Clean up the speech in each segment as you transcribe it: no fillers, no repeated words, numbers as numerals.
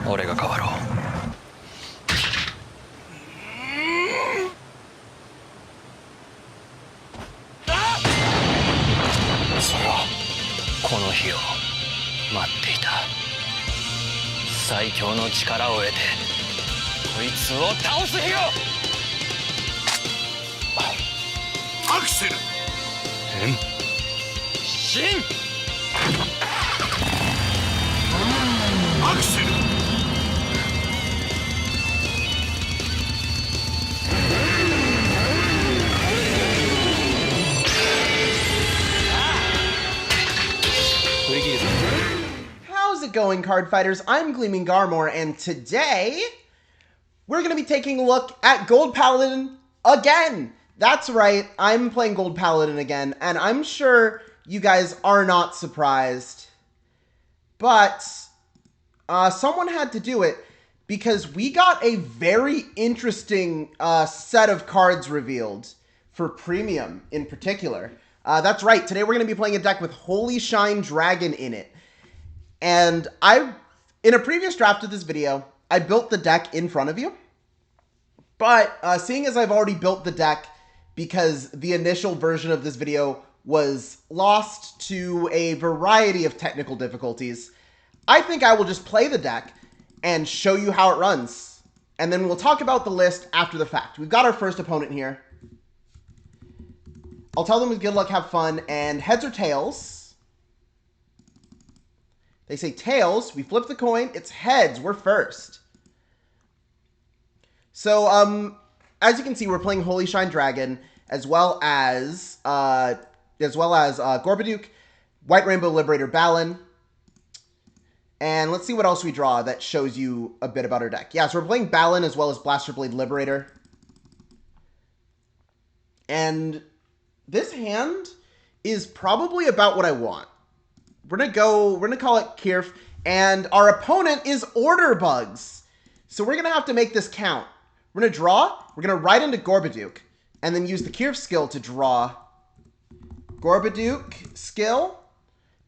俺が変わろう。それはこの日を待っていた。最強の力を得てこいつを倒す日を。アクセル変身。アクセル振り切るぞ。 How's it going, card fighters? I'm Gleaming Garmore, and today we're going to be taking a look at Gold Paladin again. That's right, I'm playing Gold Paladin again, and I'm sure you guys are not surprised. But someone had to do it because we got a very interesting set of cards revealed for Premium in particular. That's right, today we're going to be playing a deck with Holy Shine Dragon in it. And in a previous draft of this video, I built the deck in front of you. But seeing as I've already built the deck because the initial version of this video was lost to a variety of technical difficulties, I think I will just play the deck and show you how it runs. And then we'll talk about the list after the fact. We've got our first opponent here. I'll tell them good luck, have fun, and heads or tails. They say tails, we flip the coin, it's heads, we're first. So, as you can see, we're playing Holy Shine Dragon, as well as Gorbaduke, White Rainbow Liberator Balin. And let's see what else we draw that shows you a bit about our deck. Yeah, so we're playing Balin as well as Blaster Blade Liberator. And this hand is probably about what I want. We're gonna call it Kirf, and our opponent is Order Bugs. So we're gonna have to make this count. We're gonna draw, we're gonna ride into Gorbaduke, and then use the Kirf skill to draw. Gorbaduke skill,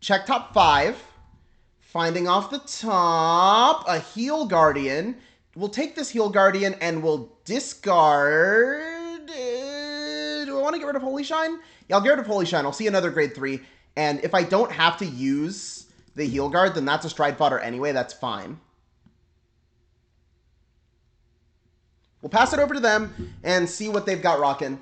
check top 5, finding off the top, a Heal Guardian. We'll take this Heal Guardian and we'll discard. Do I want to get rid of Holy Shine? Yeah, I'll get rid of Holy Shine. I'll see another grade 3. And if I don't have to use the Heal Guard, then that's a Stride Fodder anyway. That's fine. We'll pass it over to them and see what they've got rocking.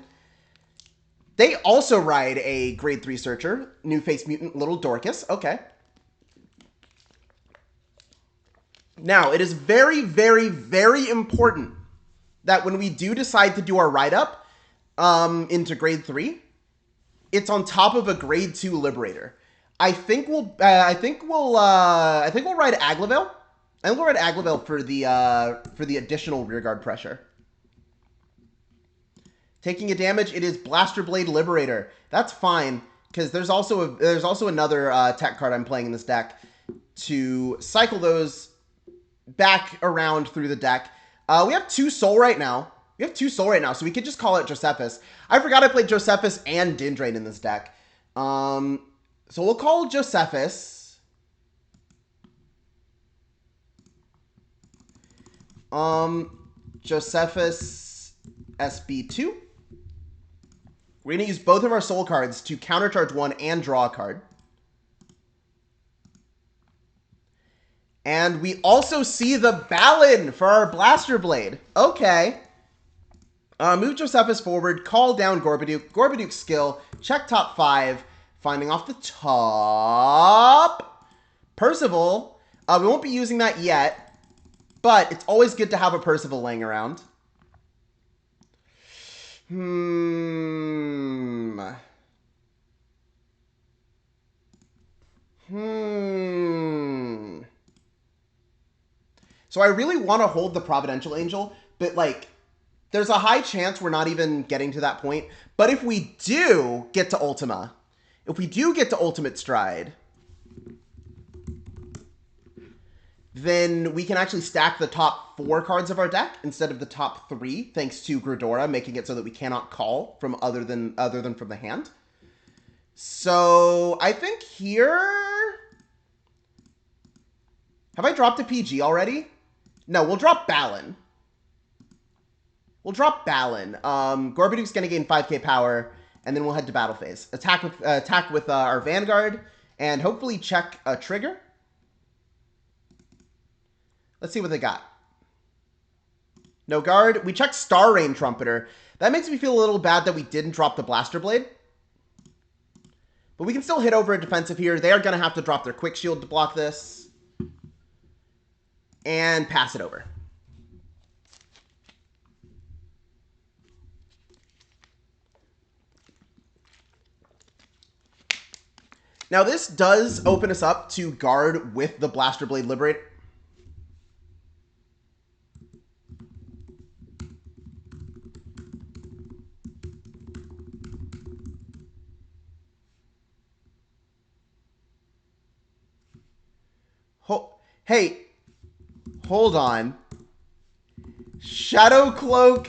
They also ride a grade 3 Searcher. New Face Mutant, Little Dorcas. Okay. Now, it is very, very, very important that when we do decide to do our write-up into grade 3, it's on top of a grade 2 Liberator. I think we'll ride Aglavale. I think we'll ride Aglavale for the additional rearguard pressure. Taking a damage, it is Blaster Blade Liberator. That's fine because there's also another tech card I'm playing in this deck to cycle those back around through the deck. We have 2 soul right now. So we could just call it Josephus. I forgot I played Josephus and Dindrain in this deck. So we'll call Josephus. Josephus SB2. We're going to use both of our soul cards to countercharge 1 and draw a card. And we also see the Balin for our Blaster Blade. Okay. Move Josephus forward, call down Gorbaduke. Gorbaduke's skill, check top 5, finding off the top. Percival. We won't be using that yet, but it's always good to have a Percival laying around. So I really want to hold the Providential Angel, but like, there's a high chance we're not even getting to that point. But if we do get to Ultima, if we do get to Ultimate Stride, then we can actually stack the top 4 cards of our deck instead of the top 3, thanks to Gridora, making it so that we cannot call from other than from the hand. So I think here, have I dropped a PG already? No, we'll drop Balin. We'll drop Balin. Gorbaduke's going to gain 5k power, and then we'll head to battle phase. Attack with our Vanguard, and hopefully check a trigger. Let's see what they got. No guard. We checked Star Rain Trumpeter. That makes me feel a little bad that we didn't drop the Blaster Blade. But we can still hit over a defensive here. They are going to have to drop their Quick Shield to block this. And pass it over. Now this does open us up to guard with the Blaster Blade Liberator. Hey, hold on. Shadow Cloak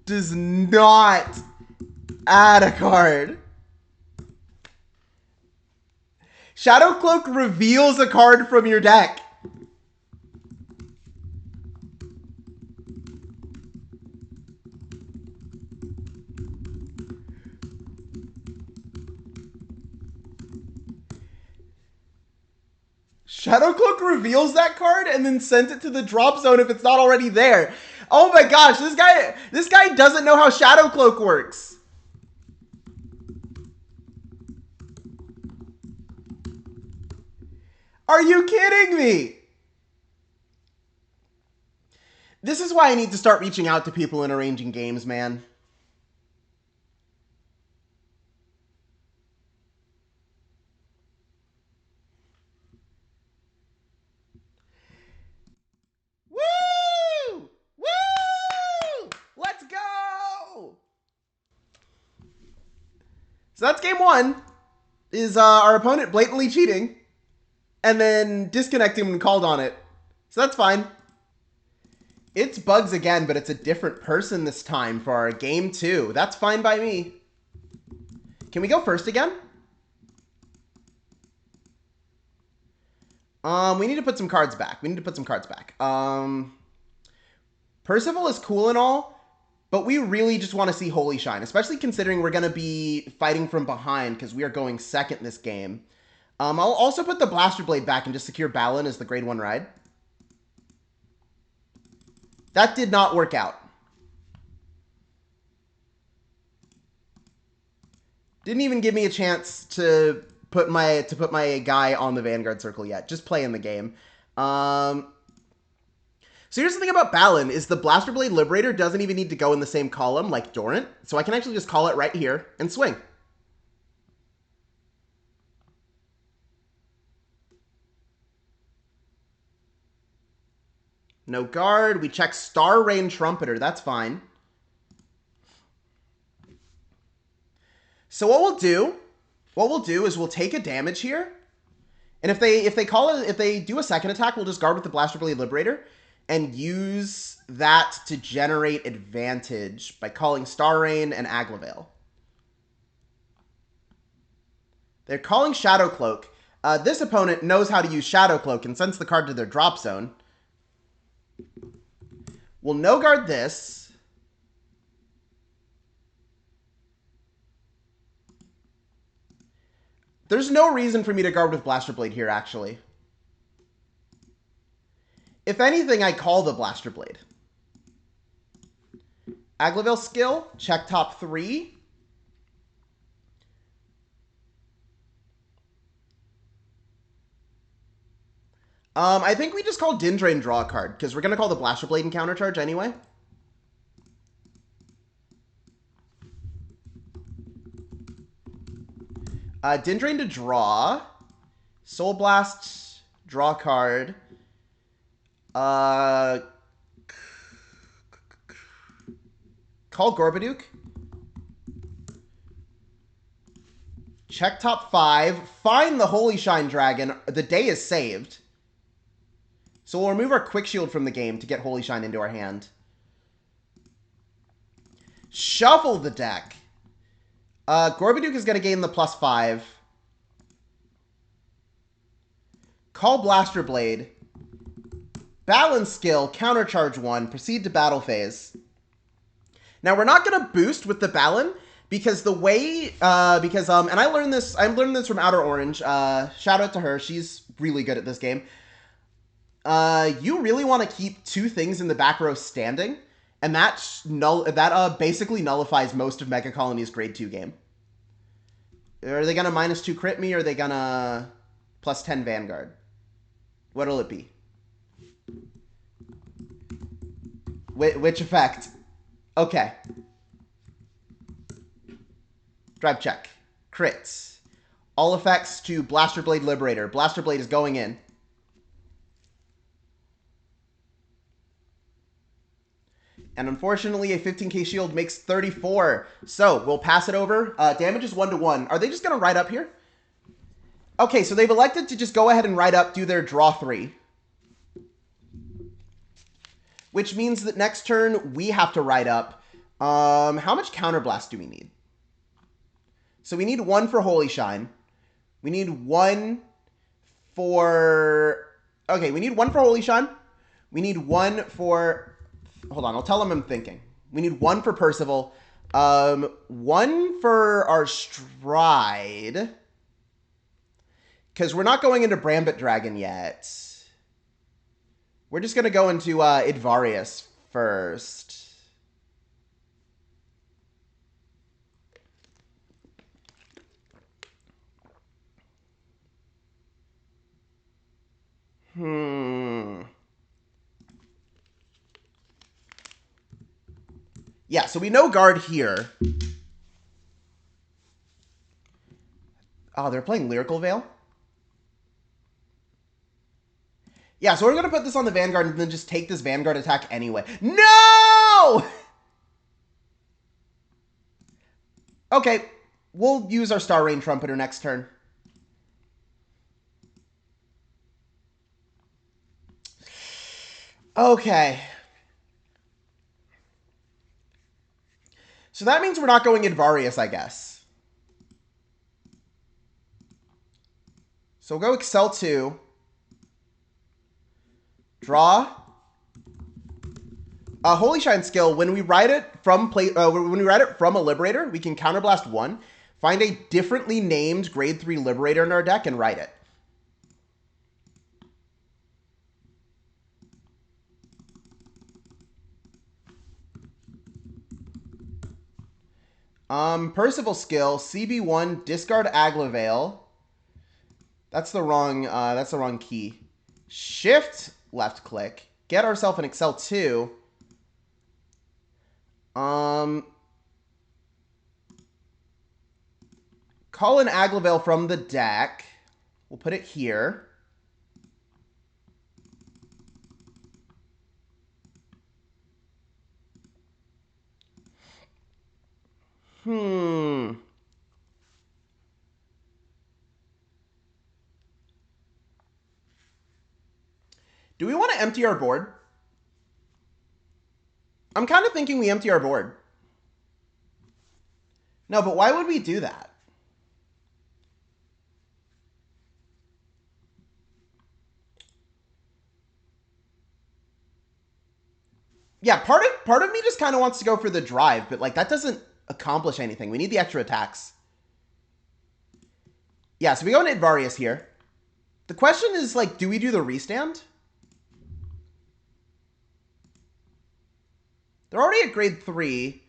does not add a card. Shadow Cloak reveals a card from your deck. Shadow Cloak reveals that card and then sends it to the drop zone if it's not already there. Oh my gosh, this guy doesn't know how Shadow Cloak works. Are you kidding me? This is why I need to start reaching out to people and arranging games, man. Woo! Woo! Let's go! So that's game one. Is our opponent blatantly cheating and then disconnecting when called on it. So that's fine. It's bugs again, but it's a different person this time for our game two. That's fine by me. Can we go first again? We need to put some cards back. Percival is cool and all, but we really just want to see Holy Shine, especially considering we're going to be fighting from behind because we are going second this game. I'll also put the Blaster Blade back and just secure Balin as the grade 1 ride. That did not work out. Didn't even give me a chance to put my guy on the Vanguard circle yet. Just playing the game. So here's the thing about Balin is the Blaster Blade Liberator doesn't even need to go in the same column like Dorant. So I can actually just call it right here and swing. No guard. We check Star Rain Trumpeter. That's fine. So what we'll do is we'll take a damage here. And if they do a second attack, we'll just guard with the Blaster Blade Liberator and use that to generate advantage by calling Star Rain and Aglavale. They're calling Shadow Cloak. This opponent knows how to use Shadow Cloak and sends the card to their drop zone. We'll no guard this. There's no reason for me to guard with Blaster Blade here, actually. If anything, I call the Blaster Blade. Aglavale skill, check top 3. I think we just call Dindrain draw a card, because we're going to call the Blaster Blade and countercharge anyway. Dindrain to draw. Soul Blast, draw a card. Call Gorbaduke. Check top 5. Find the Holy Shine Dragon. The day is saved. So we'll remove our Quick Shield from the game to get Holy Shine into our hand. Shuffle the deck. Gorbaduke is going to gain the +5. Call Blaster Blade. Balance skill, countercharge 1, proceed to battle phase. Now we're not gonna boost with the Balin because the way and I learned this from Outer Orange. Shout out to her, she's really good at this game. You really want to keep two things in the back row standing, and that basically nullifies most of Mega Colony's grade 2 game. Are they gonna -2 crit me, or are they gonna +10 Vanguard? What'll it be? Which effect? Okay. Drive check. Crits. All effects to Blaster Blade Liberator. Blaster Blade is going in. And unfortunately, a 15k shield makes 34. So, we'll pass it over. Damage is 1-1. Are they just going to ride up here? Okay, so they've elected to just go ahead and ride up, do their draw 3. Which means that next turn, we have to ride up. How much Counterblast do we need? So we need 1 for Holy Shine. We need 1 for... Okay, we need 1 for Holy Shine. We need 1 for... Hold on, I'll tell them I'm thinking. We need 1 for Percival. 1 for our Stride. Because we're not going into Brambit Dragon yet. We're just going to go into Idvarius first. Yeah, so we know guard here. Oh, they're playing Lyrical Veil? Yeah, so we're going to put this on the Vanguard and then just take this Vanguard attack anyway. No! Okay, we'll use our Star Rain Trumpeter next turn. Okay. So that means we're not going Idvarius, I guess. So we'll go Excel 2. Draw. Holy Shine skill. When we ride it from a Liberator, we can Counterblast 1. Find a differently named Grade 3 Liberator in our deck and ride it. Percival skill, CB1, discard Aglavale. That's the wrong key. Shift left click. Get ourselves an Excel 2. Call an Aglavale from the deck. We'll put it here. Do we want to empty our board? I'm kind of thinking we empty our board. No, but why would we do that? Yeah, part of me just kind of wants to go for the drive, but like that doesn't accomplish anything. We need the extra attacks. Yeah, so we go into Idvarius here. The question is, like, do we do the restand? They're already at grade 3.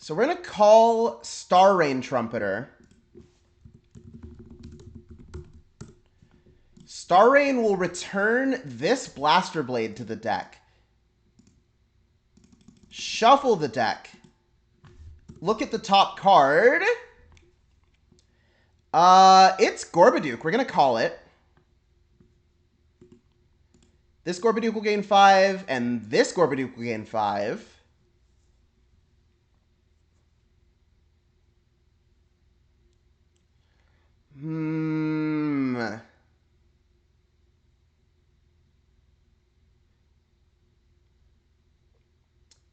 So we're going to call Star Rain Trumpeter. Star Rain will return this Blaster Blade to the deck. Shuffle the deck. Look at the top card. It's Gorbaduke. We're going to call it. This Gorbaduke will gain 5, and this Gorbaduke will gain 5.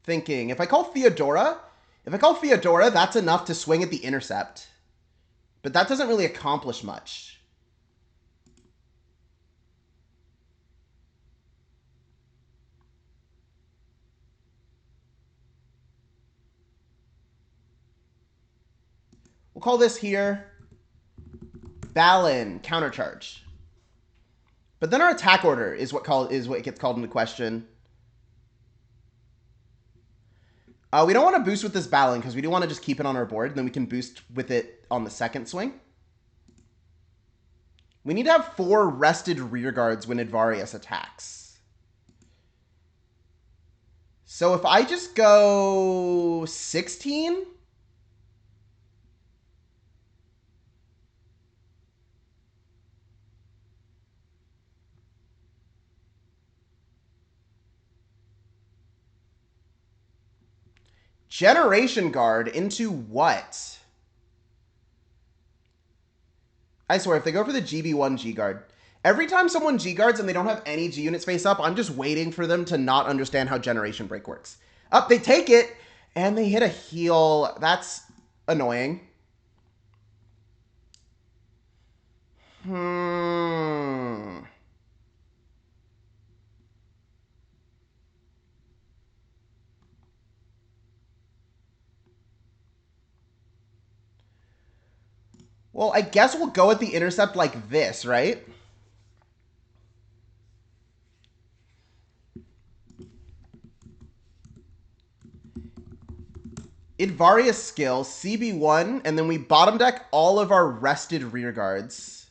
thinking. If I call Theodora, that's enough to swing at the intercept. But that doesn't really accomplish much. We'll call this here Balin, countercharge. But then our attack order is what gets called into question. We don't want to boost with this Balin because we do want to just keep it on our board, and then we can boost with it on the second swing. We need to have 4 rested rearguards when Advarius attacks. So if I just go 16... Generation Guard into what? I swear, if they go for the GB1 G-Guard, every time someone G-Guards and they don't have any G units face up, I'm just waiting for them to not understand how Generation Break works. Up, they take it, and they hit a heal. That's annoying. Well, I guess we'll go at the intercept like this, right? Advarius skill, CB1, and then we bottom deck all of our rested rearguards.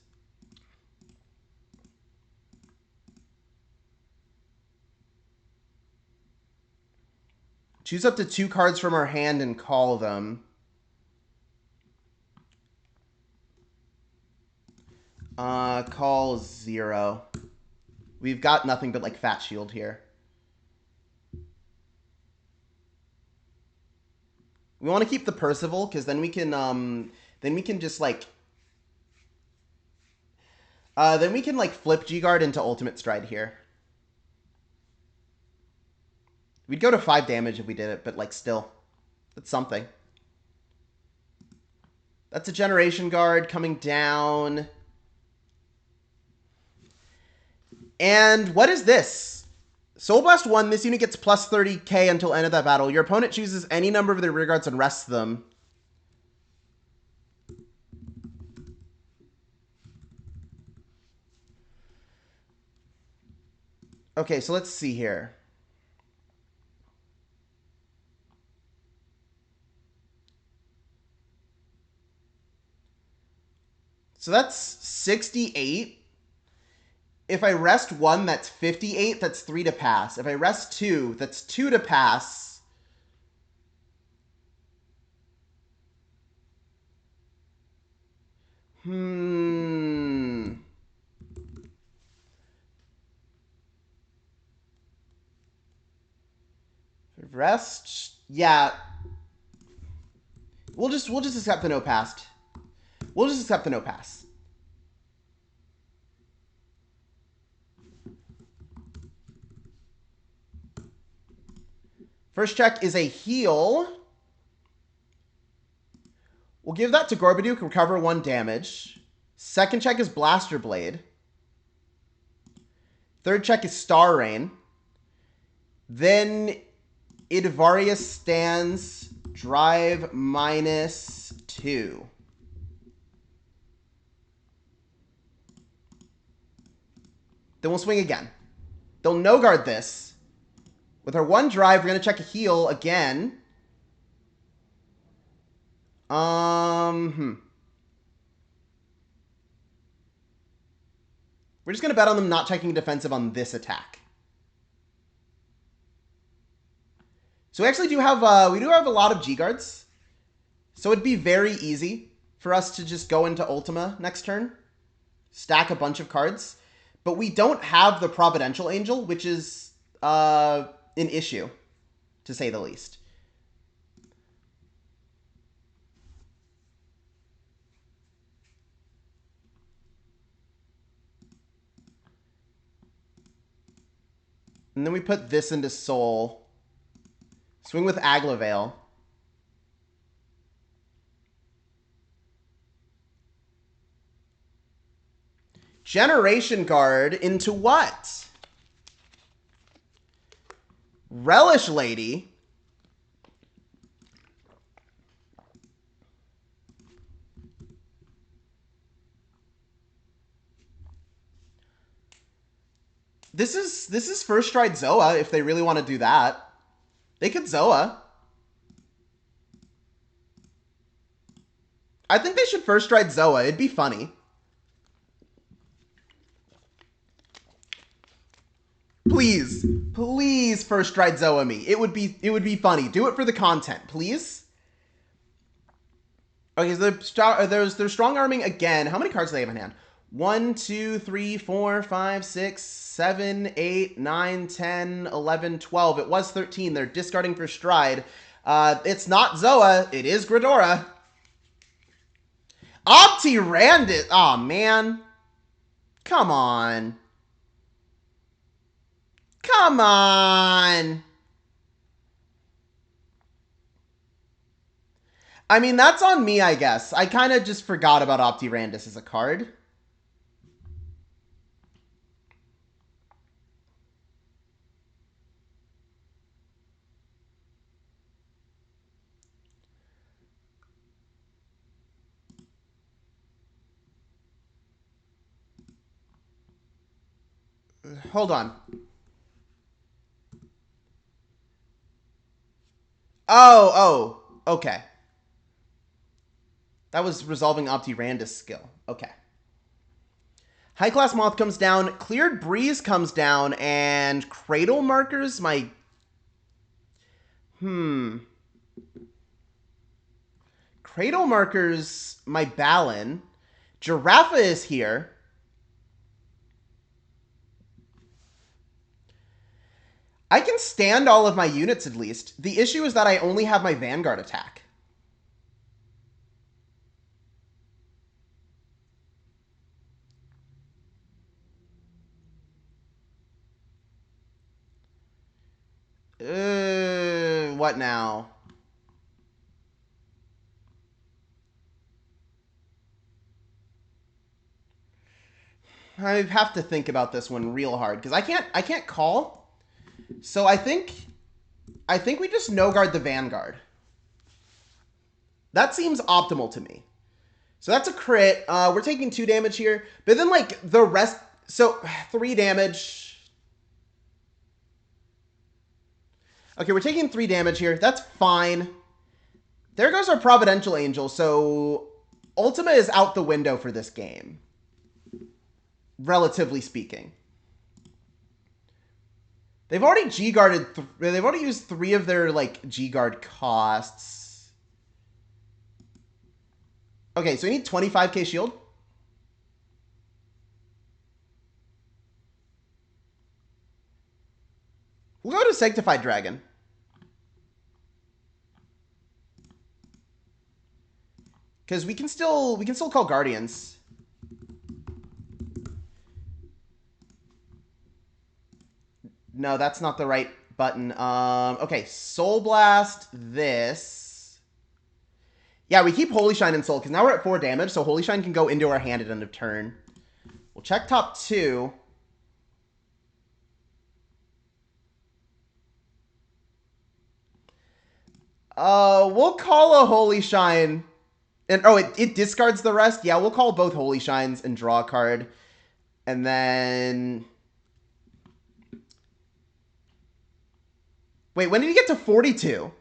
Choose up to 2 cards from our hand and call them. Call 0. We've got nothing but like Fat Shield here. We want to keep the Percival because then we can just like flip G-Guard into Ultimate Stride here. We'd go to 5 damage if we did it, but like still, that's something. That's a Generation Guard coming down. And what is this? Soul Blast 1, this unit gets plus 30k until end of that battle. Your opponent chooses any number of their rearguards and rests them. Okay, so let's see here. So that's 68. If I rest 1, that's 58. That's 3 to pass. If I rest 2, that's 2 to pass. Rest? Yeah. We'll just accept the no pass. We'll just accept the no pass. First check is a heal. We'll give that to Gorbaduke, recover 1 damage. Second check is Blaster Blade. Third check is Star Rain. Then Advarius stands drive -2. Then we'll swing again. They'll no guard this. With our 1 drive, we're going to check a heal again. We're just going to bet on them not checking defensive on this attack. So we actually do have a lot of G-Guards. So it'd be very easy for us to just go into Ultima next turn. Stack a bunch of cards. But we don't have the Providential Angel, which is an issue, to say the least. And then we put this into Soul. Swing with Aglavale. Generation Guard into what? Relish Lady. This is First Stride Zoa if they really want to do that. They could Zoa. I think they should First Stride Zoa. It'd be funny. Please, please First Stride Zoa me. It would be funny. Do it for the content, please. Okay, so they're strong arming again. How many cards do they have in hand? 1, 2, 3, 4, 5, 6, 7, 8, 9, 10, 11, 12. It was 13. They're discarding for Stride. It's not Zoa. It is Gridora. Optirandus. Aw, man. Come on. Come on. I mean, that's on me, I guess. I kind of just forgot about Optirandus as a card. Hold on. Oh, okay. That was resolving Optirandus' skill. Okay. High Class Moth comes down, Cleared Breeze comes down, and Cradle Markers, my... Cradle Markers, my Balin. Giraffa is here. I can stand all of my units at least. The issue is that I only have my Vanguard attack. What now? I have to think about this one real hard because I can't call. So I think we just no guard the Vanguard. That seems optimal to me. So that's a crit. We're taking 2 damage here, but then like the rest. So 3 damage. Okay, we're taking 3 damage here. That's fine. There goes our Providential Angel. So Ultima is out the window for this game, relatively speaking. They've already G-guarded. They've already used 3 of their like G-guard costs. Okay, so we need 25k shield. We'll go to Sanctified Dragon. Because we can still call Guardians. No, that's not the right button. Okay, Soul Blast this. Yeah, we keep Holy Shine and Soul because now we're at 4 damage, so Holy Shine can go into our hand at end of turn. We'll check top 2. We'll call a Holy Shine. And oh, it discards the rest? Yeah, we'll call both Holy Shines and draw a card. And then... Wait, when did he get to 42?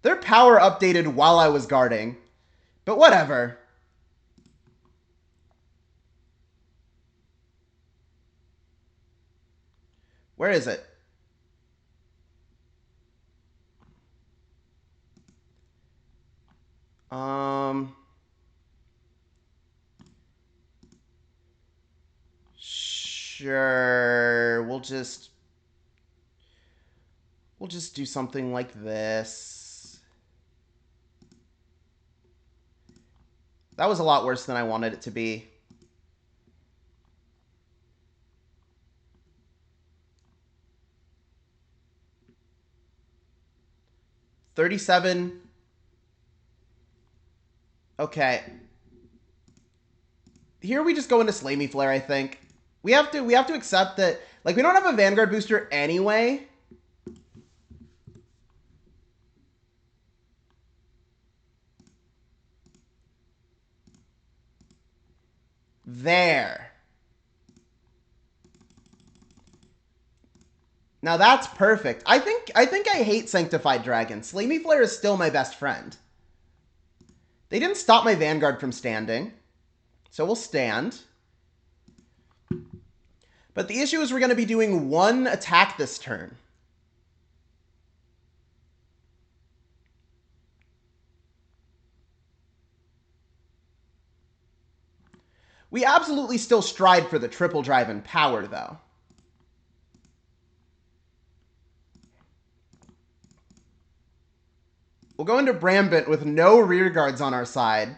Their power updated while I was guarding. But whatever. Where is it? Sure. We'll just do something like this. That was a lot worse than I wanted it to be. 37. Okay. Here we just go into Slay Me Flare, I think. We have to accept that, like, we don't have a Vanguard booster anyway. There. Now that's perfect. I think I hate Sanctified Dragon. Slay Me Flare is still my best friend. They didn't stop my Vanguard from standing, so we'll stand. But the issue is we're going to be doing one attack this turn. We absolutely still stride for the triple drive and power, though. We'll go into Brambit with no rear guards on our side.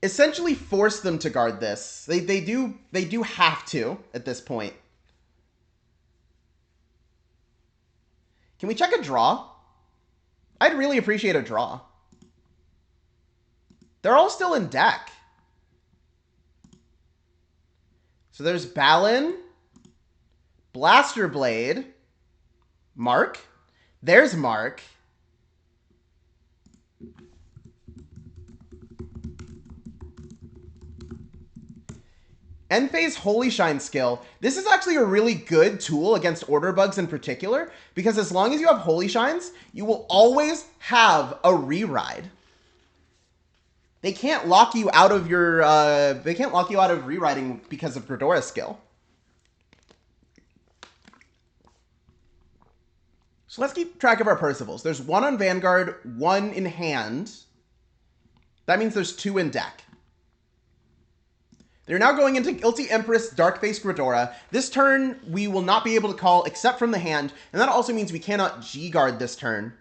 Essentially force them to guard this. They do have to at this point. Can we check a draw? I'd really appreciate a draw. They're all still in deck. So there's Balin, Blaster Blade, Mark. There's Mark. End phase Holy Shine skill. This is actually a really good tool against order bugs in particular, because as long as you have Holy Shines, you will always have a re-ride. They can't lock you out of your rewriting because of Gridora's skill. So let's keep track of our Percivals. There's one on Vanguard, one in hand. That means there's two in deck. They're now going into Guilty Empress, Darkface Gridora. This turn, we will not be able to call except from the hand, and that also means we cannot G-Guard this turn.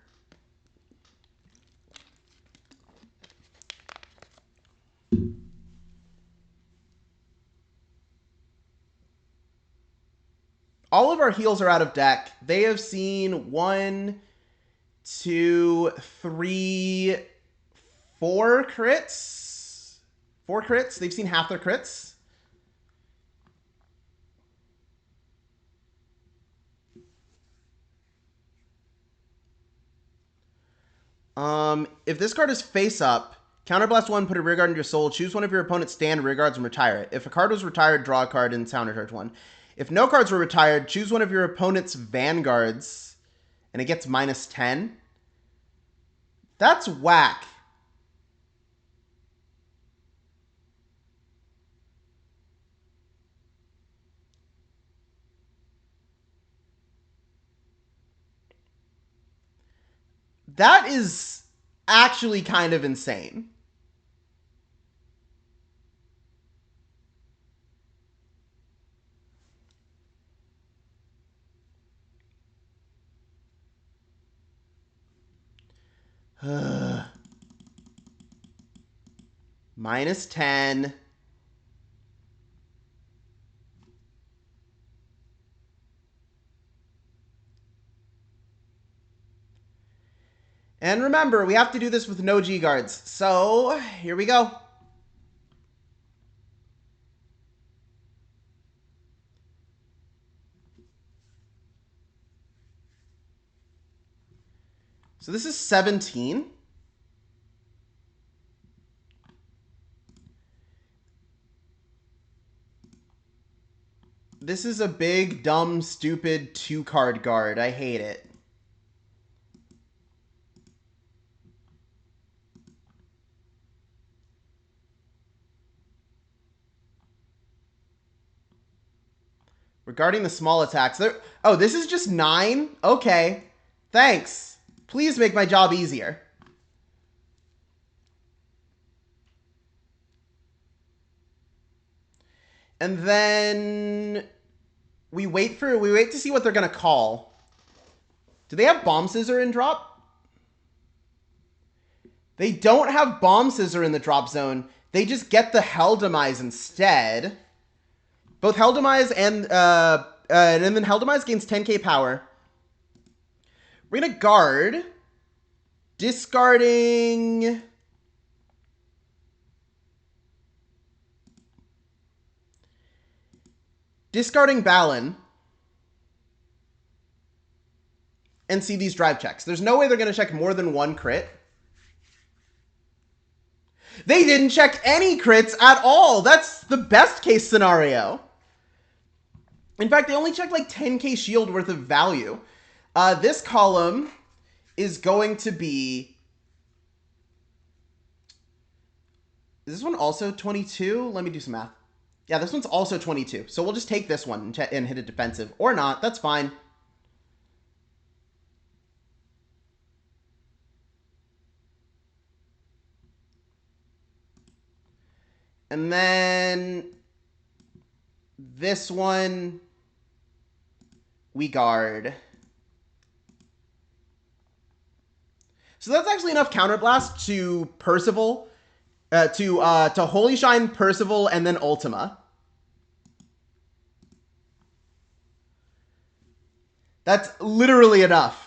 All of our heals are out of deck. They have seen 1, 2, 3, 4 crits. 4 crits. They've seen half their crits. If this card is face up, counterblast 1, put a rear guard in your soul, choose one of your opponent's stand rear guards and retire it. If a card was retired, draw a card and countercharge 1. If no cards were retired, choose one of your opponent's Vanguards, and it gets -10. That's whack. That is actually kind of insane. -10. And remember, we have to do this with no G-Guards. So, here we go. So this is 17. This is a big, dumb, stupid 2-card guard. I hate it. Regarding the small attacks, oh, this is just 9? Okay. Thanks. Please make my job easier. And then we wait to see what they're going to call. Do they have Bomb Scissor in drop? They don't have Bomb Scissor in the drop zone. They just get the Hell Demise instead. Both Hell Demise and then Hell Demise gains 10k power. We're going to guard. Discarding... Balin. And see these drive checks. There's no way they're going to check more than one crit. They didn't check any crits at all. That's the best case scenario. In fact, they only checked like 10k shield worth of value. This column is going to be... Is this one also 22? Let me do some math. Yeah, this one's also 22. So we'll just take this one and hit it defensive. Or not. That's fine. And then this one we guard. So that's actually enough counterblast to Percival, to Holy Shine, Percival, and then Ultima. That's literally enough.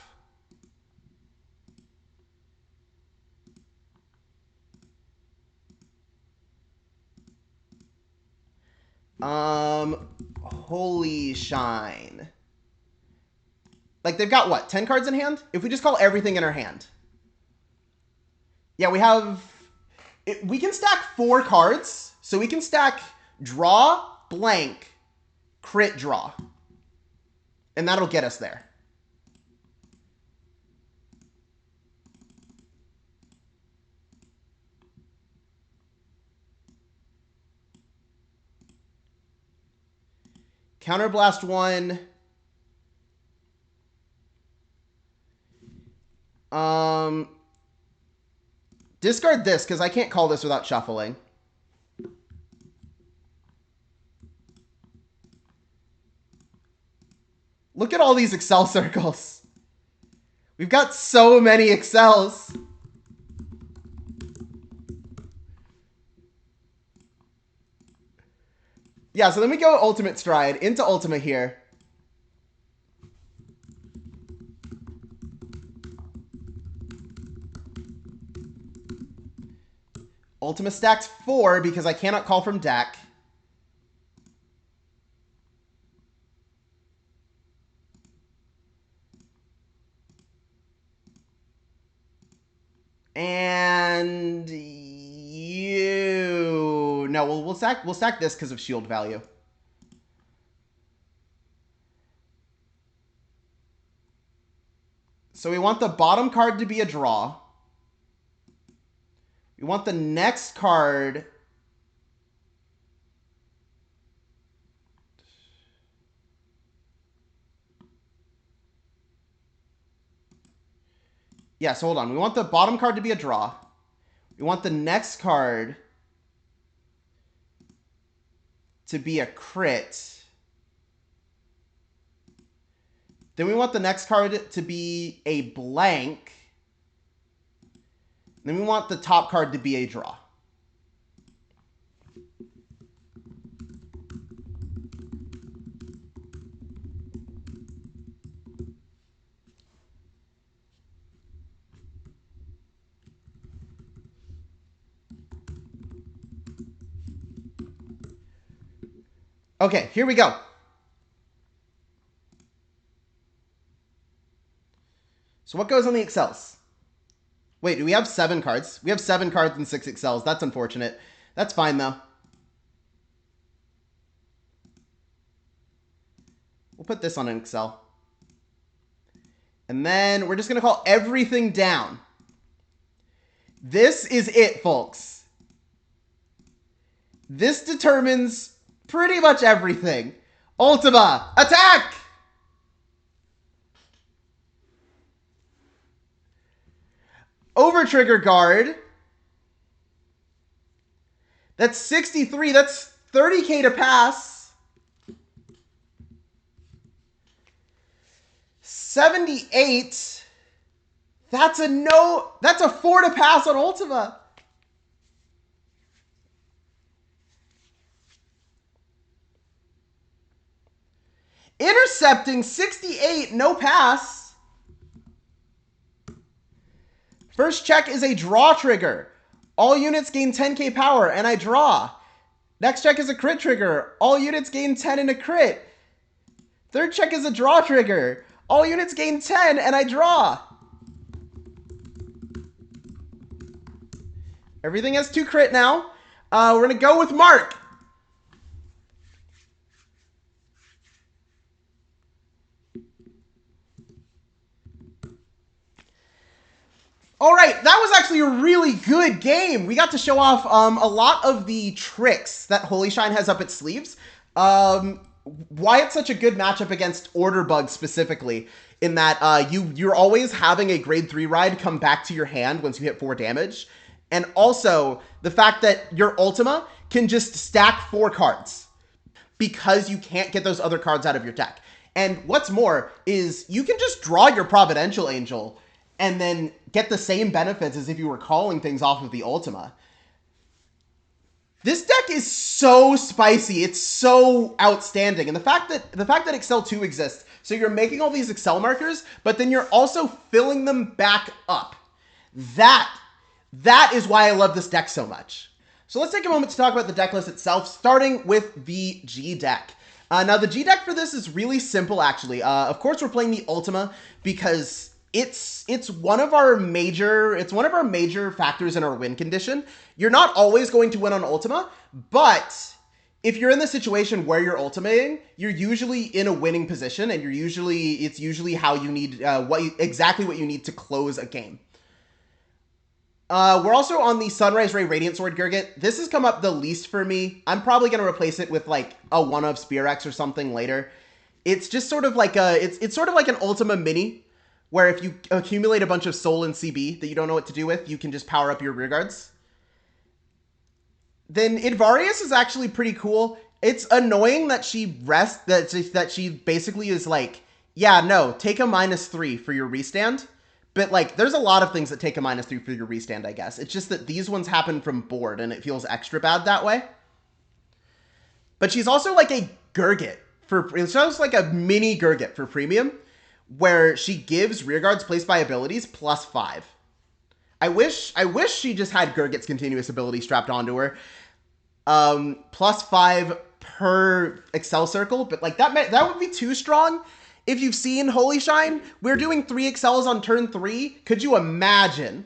Holy Shine. Like, they've got, what, 10 cards in hand? If we just call everything in our hand. Yeah, we have... We can stack 4 cards. So we can stack draw, blank, crit, draw. And that'll get us there. Counterblast 1. Discard this, because I can't call this without shuffling. Look at all these Excel circles. We've got so many Excels. Yeah, so then we go Ultimate Stride into Ultima here. Ultima stacks 4 because I cannot call from deck. And you... No, we'll stack this because of shield value. So we want the bottom card to be a draw. We want the next card... Yeah, so hold on. We want the bottom card to be a draw. We want the next card to be a crit. Then we want the next card to be a blank. Then we want the top card to be a draw. Okay, here we go. So what goes on the Excels? Wait, do we have 7 cards? We have 7 cards and 6 Excels. That's unfortunate. That's fine, though. We'll put this on an Excel. And then we're just going to call everything down. This is it, folks. This determines pretty much everything. Ultima, attack! Overtrigger guard. That's 63. That's 30k to pass. 78. That's a no. That's a 4 to pass on Ultima. Intercepting 68, no pass. First check is a draw trigger. All units gain 10k power, and I draw. Next check is a crit trigger. All units gain 10 and a crit. Third check is a draw trigger. All units gain 10, and I draw. Everything has 2 crit now. We're going to go with Mark. All right, that was actually a really good game. We got to show off a lot of the tricks that Holy Shine has up its sleeves. Why it's such a good matchup against Order Bug specifically, in that you're always having a grade 3 ride come back to your hand once you hit 4 damage. And also, the fact that your Ultima can just stack 4 cards because you can't get those other cards out of your deck. And what's more is you can just draw your Providential Angel and then get the same benefits as if you were calling things off of the Ultima. This deck is so spicy. It's so outstanding. And the fact that Excel 2 exists, so you're making all these Excel markers, but then you're also filling them back up. That is why I love this deck so much. So let's take a moment to talk about the deck list itself, starting with the G deck. Now the G deck for this is really simple, actually. Of course, we're playing the Ultima because it's one of our major factors in our win condition. You're not always going to win on Ultima, but if you're in the situation where you're ultimating, you're usually in a winning position, and it's usually how you need exactly what you need to close a game. We're also on the Sunrise Ray Radiant Sword Gurgit. This has come up the least for me. I'm probably going to replace it with like a one of Spear X or something later. It's just sort of like it's sort of like an Ultima mini, where if you accumulate a bunch of soul and CB that you don't know what to do with, you can just power up your rear guards. Then Idvarius is actually pretty cool. It's annoying that she that she basically is like, yeah, no, take a -3 for your restand. But like, there's a lot of things that take a -3 for your restand, I guess. It's just that these ones happen from board, and it feels extra bad that way. But she's also like a Gurgit it's just like a mini Gurgit for premium, where she gives rearguards placed by abilities +5. I wish she just had Gurgit's continuous ability strapped onto her. +5 per Excel circle, but like that would be too strong. If you've seen Holy Shine, we're doing 3 Excels on turn 3. Could you imagine?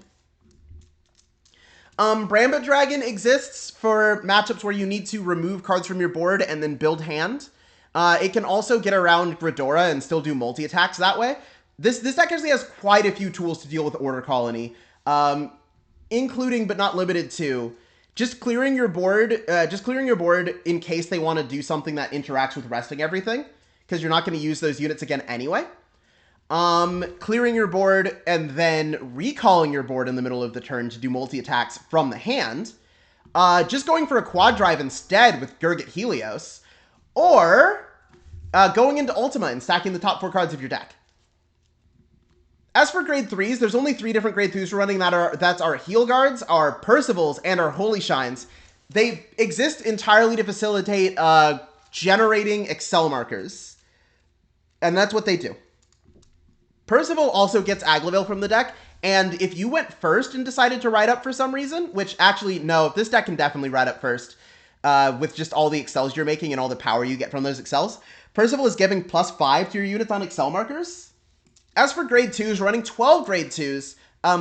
Brambit Dragon exists for matchups where you need to remove cards from your board and then build hand. It can also get around Gridora and still do multi-attacks that way. This deck actually has quite a few tools to deal with Order Colony, including but not limited to just clearing your board in case they want to do something that interacts with resting everything, because you're not going to use those units again anyway. Clearing your board and then recalling your board in the middle of the turn to do multi-attacks from the hand. Just going for a quad drive instead with Gurgit Helios. Or going into Ultima and stacking the top 4 cards of your deck. As for grade 3s, there's only 3 different grade 3s we're running. That's our Heal Guards, our Percivals, and our Holy Shines. They exist entirely to facilitate generating Excel markers. And that's what they do. Percival also gets Aglavale from the deck, and if you went first and decided to ride up for some reason, which actually, no, this deck can definitely ride up first, with just all the Excels you're making and all the power you get from those Excels, Percival is giving +5 to your units on Excel markers. As for grade 2s, we're running 12 grade 2s.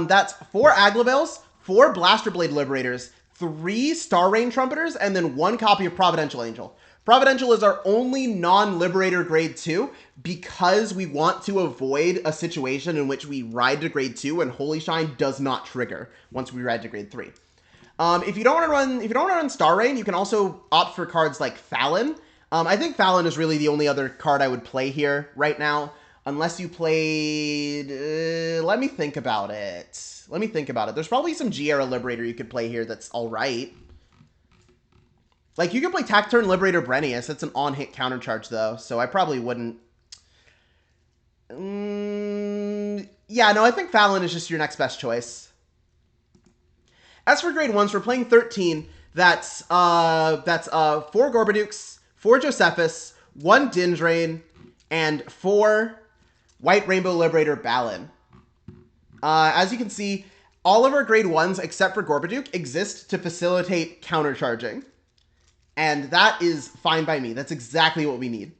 That's 4 Aglavales, 4 Blaster Blade Liberators, 3 Star Rain Trumpeters, and then 1 copy of Providential Angel. Providential is our only non-Liberator grade 2 because we want to avoid a situation in which we ride to grade 2 and Holy Shine does not trigger once we ride to grade 3. If you don't want to run Star Rain, you can also opt for cards like Fallon. I think Fallon is really the only other card I would play here right now, unless you played. Let me think about it. There's probably some G-Era Liberator you could play here that's all right. Like, you could play Tacturn Liberator Brennius. It's an on-hit countercharge, though, so I probably wouldn't. Yeah, no, I think Fallon is just your next best choice. As for grade 1s, we're playing 13. That's 4 Gorbadukes, 4 Josephus, 1 Dindrain, and 4 White Rainbow Liberator Balin. As you can see, All of our grade 1s, except for Gorbaduke, exist to facilitate countercharging. And that is fine by me. That's exactly what we need.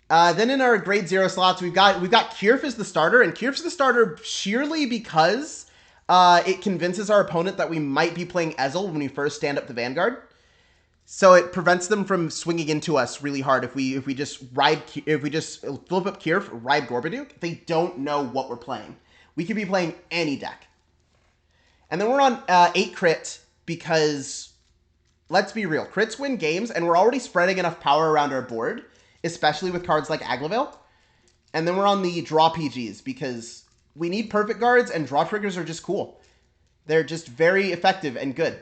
Then in our grade 0 slots, we've got Kierf as the starter, and Kierf's the starter sheerly because it convinces our opponent that we might be playing Ezel when we first stand up the Vanguard. So it prevents them from swinging into us really hard if we just flip up Kierf, ride Gorbaduke. They don't know what we're playing. We could be playing any deck. And then we're on 8 crit because, let's be real, crits win games, and we're already spreading enough power around our board, especially with cards like Aglavale. And then we're on the draw PGs because we need perfect guards, and draw triggers are just cool. They're just very effective and good.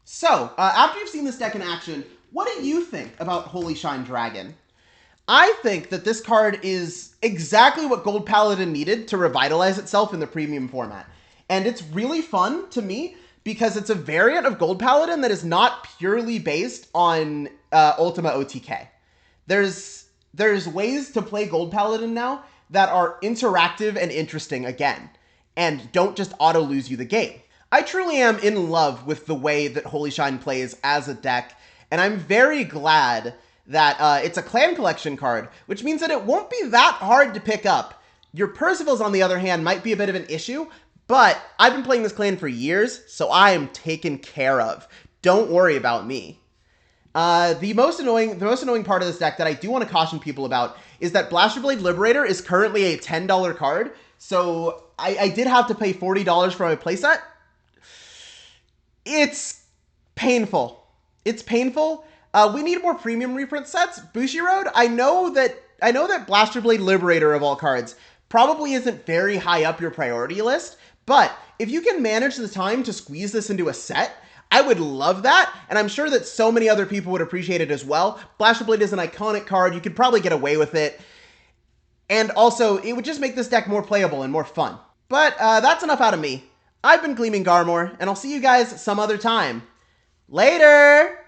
So, after you've seen this deck in action, what do you think about Holy Shine Dragon? I think that this card is exactly what Gold Paladin needed to revitalize itself in the premium format. And it's really fun to me because it's a variant of Gold Paladin that is not purely based on Ultima OTK. There's ways to play Gold Paladin now that are interactive and interesting again, and don't just auto-lose you the game. I truly am in love with the way that Holy Shine plays as a deck, and I'm very glad that it's a clan collection card, which means that it won't be that hard to pick up. Your Percival's, on the other hand, might be a bit of an issue, but I've been playing this clan for years, so I am taken care of. Don't worry about me. The most annoying part of this deck that I do want to caution people about is that Blasterblade Liberator is currently a $10 card, so I did have to pay $40 for my playset. It's painful. It's painful. We need more premium reprint sets. Bushiroad, I know that Blasterblade Liberator of all cards probably isn't very high up your priority list, but if you can manage the time to squeeze this into a set, I would love that, and I'm sure that so many other people would appreciate it as well. Blasterblade is an iconic card. You could probably get away with it. And also, it would just make this deck more playable and more fun. But that's enough out of me. I've been Gleaming Garmore, and I'll see you guys some other time. Later!